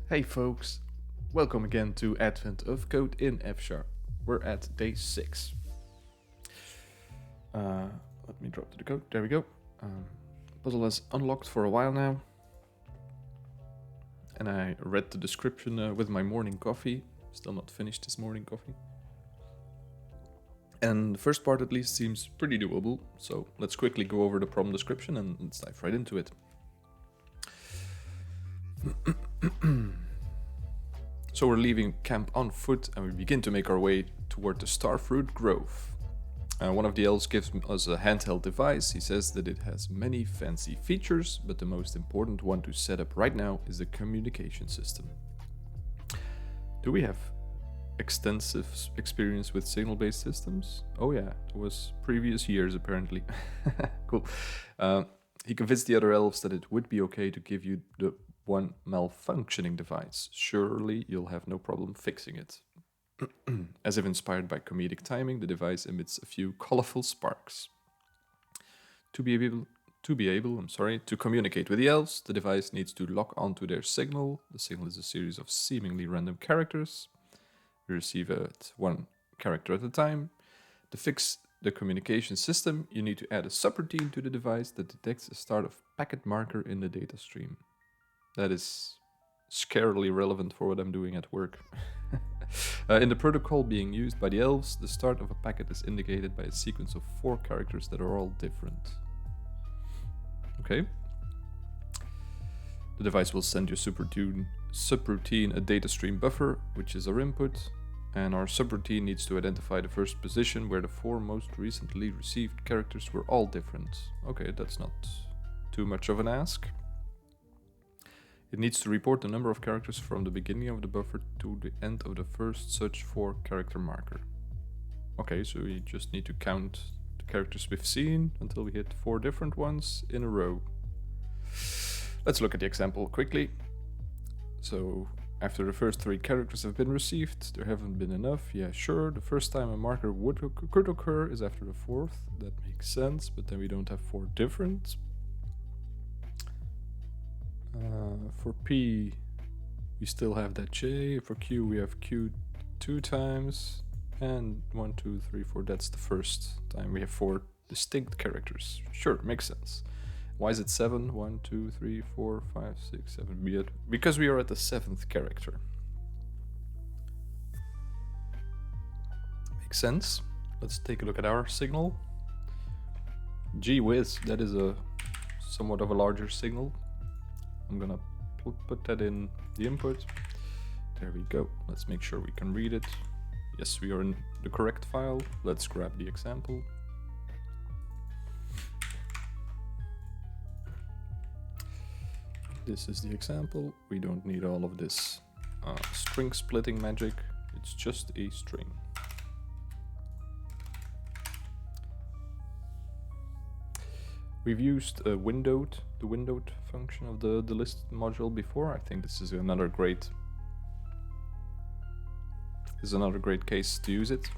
Hey folks, welcome again to Advent of Code in F#. We're at day 6. Let me drop to the code, there we go. Puzzle has unlocked for a while now. And I read the description with my morning coffee. Still not finished this morning coffee. And the first part at least seems pretty doable. So let's quickly go over the problem description and let's dive right into it. So we're leaving camp on foot and we begin to make our way toward the Starfruit Grove. One of the elves gives us a handheld device. He says that it has many fancy features, but the most important one to set up right now is the communication system. Do we have extensive experience with signal-based systems? Oh yeah, it was previous years apparently. Cool. He convinced the other elves that it would be okay to give you the one malfunctioning device. Surely you'll have no problem fixing it. As if inspired by comedic timing, the device emits a few colorful sparks. To be able to communicate with the elves, the device needs to lock onto their signal. The signal is a series of seemingly random characters. We receive it one character at a time. To fix the communication system, you need to add a subroutine to the device that detects the start of packet marker in the data stream. That is scarily relevant for what I'm doing at work. In the protocol being used by the elves, the start of a packet is indicated by a sequence of 4 characters that are all different. Okay. The device will send your subroutine a data stream buffer, which is our input, and our subroutine needs to identify the first position where the 4 most recently received characters were all different. Okay, that's not too much of an ask. It needs to report the number of characters from the beginning of the buffer to the end of the first such 4 character marker. Okay, so we just need to count the characters we've seen until we hit 4 different ones in a row. Let's look at the example quickly. So after the first 3 characters have been received, there haven't been enough. Yeah, sure, the first time a marker could occur is after the 4th. That makes sense, but then we don't have 4 different. For P, we still have that J. For Q, we have Q 2 times. And 1, 2, 3, 4, that's the first time we have 4 distinct characters. Sure, makes sense. Why is it 7? 1, 2, 3, 4, 5, 6, 7. Because we are at the 7th character. Makes sense. Let's take a look at our signal. Gee whiz, that is a somewhat of a larger signal. I'm gonna put that in the input. There we go. Let's make sure we can read it. Yes, we are in the correct file. Let's grab the example. This is the example. We don't need all of this string splitting magic. It's just a string. We've used the windowed function of the list module before. I think this is another great case to use it.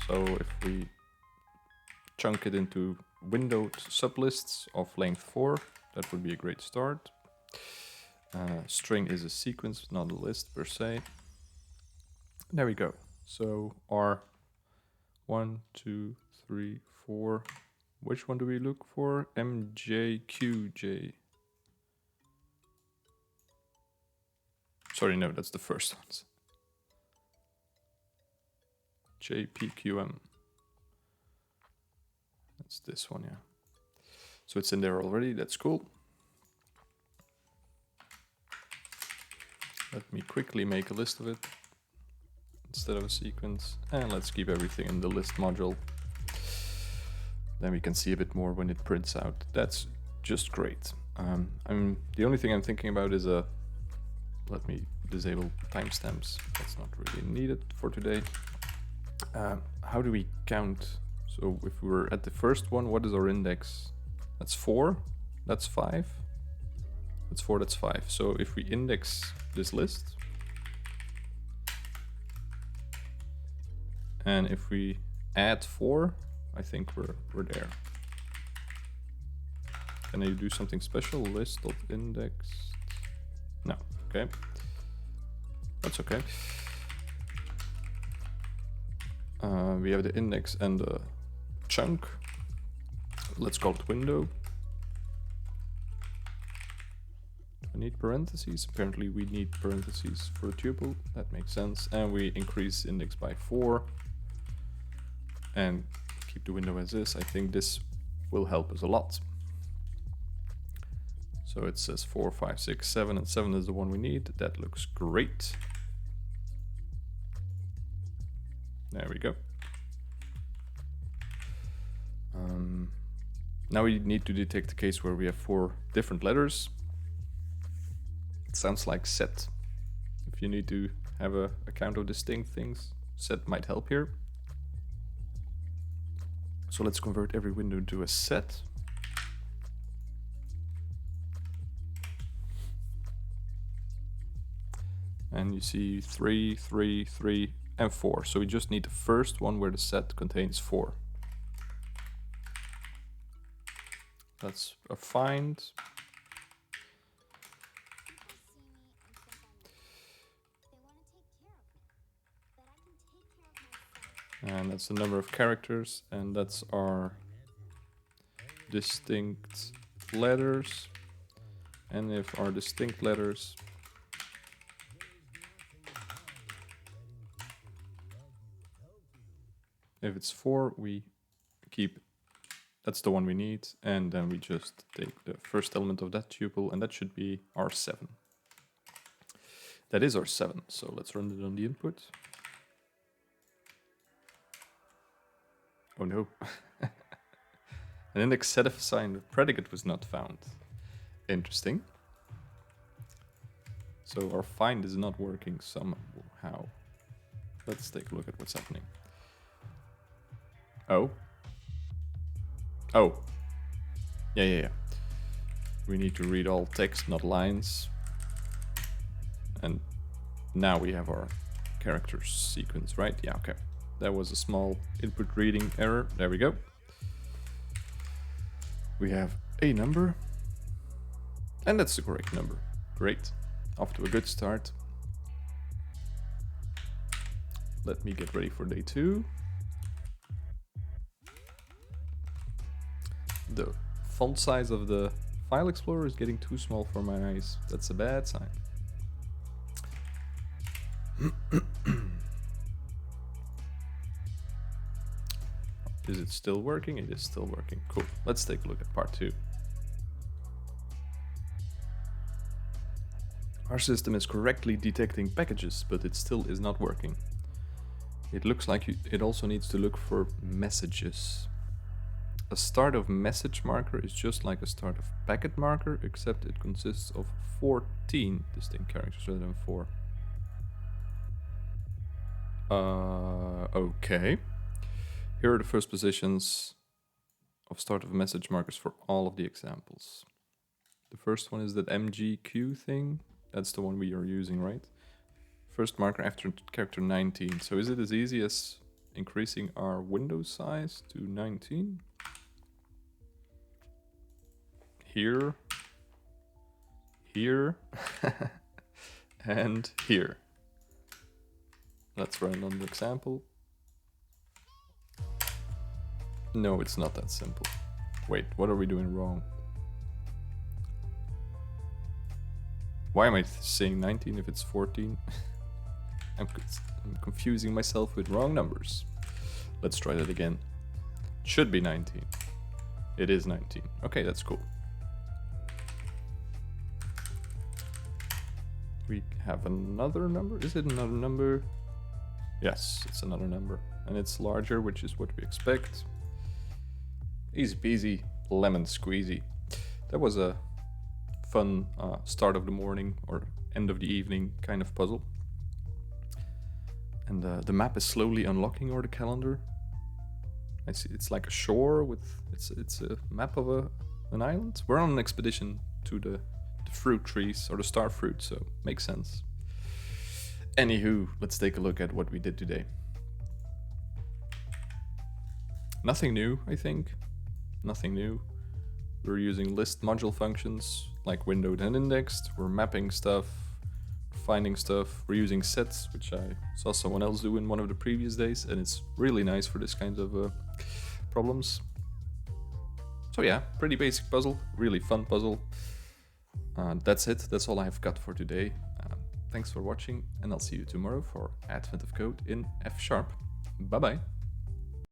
So if we chunk it into windowed sublists of length 4, that would be a great start. String is a sequence, not a list per se. There we go. So our 1, 2, 3, 4. Which one do we look for? MJQJ. Sorry, no, that's the first ones. JPQM. That's this one, yeah. So it's in there already, that's cool. Let me quickly make a list of it instead of a sequence. And let's keep everything in the list module. Then we can see a bit more when it prints out. That's just great. The only thing I'm thinking about is let me disable timestamps. That's not really needed for today. How do we count? So if we're at the first one, what is our index? That's 4, that's 5. That's 4, that's 5. So if we index this list, and if we add 4, I think we're there. Can I do something special? List.index. No. okay. That's okay. We have the index and the chunk. Let's call it window. Do I need parentheses? Apparently we need parentheses for a tuple. That makes sense. And we increase index by 4. And keep the window as is. I think this will help us a lot. So it says 4, 5, 6, 7, and 7 is the one we need. That looks great. There we go. Now we need to detect the case where we have 4 different letters. It sounds like set. If you need to have a count of distinct things, set might help here. So let's convert every window into a set. And you see 3, 3, 3, and 4. So we just need the first one where the set contains 4. That's a find. And that's the number of characters, and that's our distinct letters. And if our distinct letters if it's 4, we keep, that's the one we need, and then we just take the first element of that tuple, and that should be our 7. That is our 7, so let's run it on the input. Oh no. An index set of assigned predicate was not found. Interesting. So our find is not working somehow. Let's take a look at what's happening. Oh. Oh. Yeah. We need to read all text, not lines. And now we have our character sequence, right? Yeah, okay. That was a small input reading error. There we go. We have a number. And that's the correct number. Great. Off to a good start. Let me get ready for day 2. The font size of the file explorer is getting too small for my eyes. That's a bad sign. Is it still working? It is still working. Cool. Let's take a look at part 2. Our system is correctly detecting packages, but it still is not working. It looks like it also needs to look for messages. A start of message marker is just like a start of packet marker, except it consists of 14 distinct characters rather than 4. Okay. Here are the first positions of start of message markers for all of the examples. The first one is that MGQ thing. That's the one we are using, right? First marker after character 19. So is it as easy as increasing our window size to 19? Here, here, and here. Let's run on the example. No, it's not that simple. Wait, what are we doing wrong? Why am I saying 19 if it's 14? I'm confusing myself with wrong numbers. Let's try that again. It should be 19. It is 19. Okay, that's cool. We have another number. Is it another number? Yes, it's another number. And it's larger, which is what we expect. Easy peasy, lemon squeezy. That was a fun start of the morning or end of the evening kind of puzzle. And the map is slowly unlocking, or the calendar. I see it's like a shore with it's a map of an island. We're on an expedition to the fruit trees or the star fruit, so makes sense. Anywho, let's take a look at what we did today. Nothing new, I think. Nothing new. We're using list module functions like windowed and indexed. We're mapping stuff. finding stuff, reusing sets, which I saw someone else do in one of the previous days, and it's really nice for this kind of problems. So yeah, pretty basic puzzle, really fun puzzle. That's it, that's all I've got for today. Thanks for watching, and I'll see you tomorrow for Advent of Code in F#. Bye bye.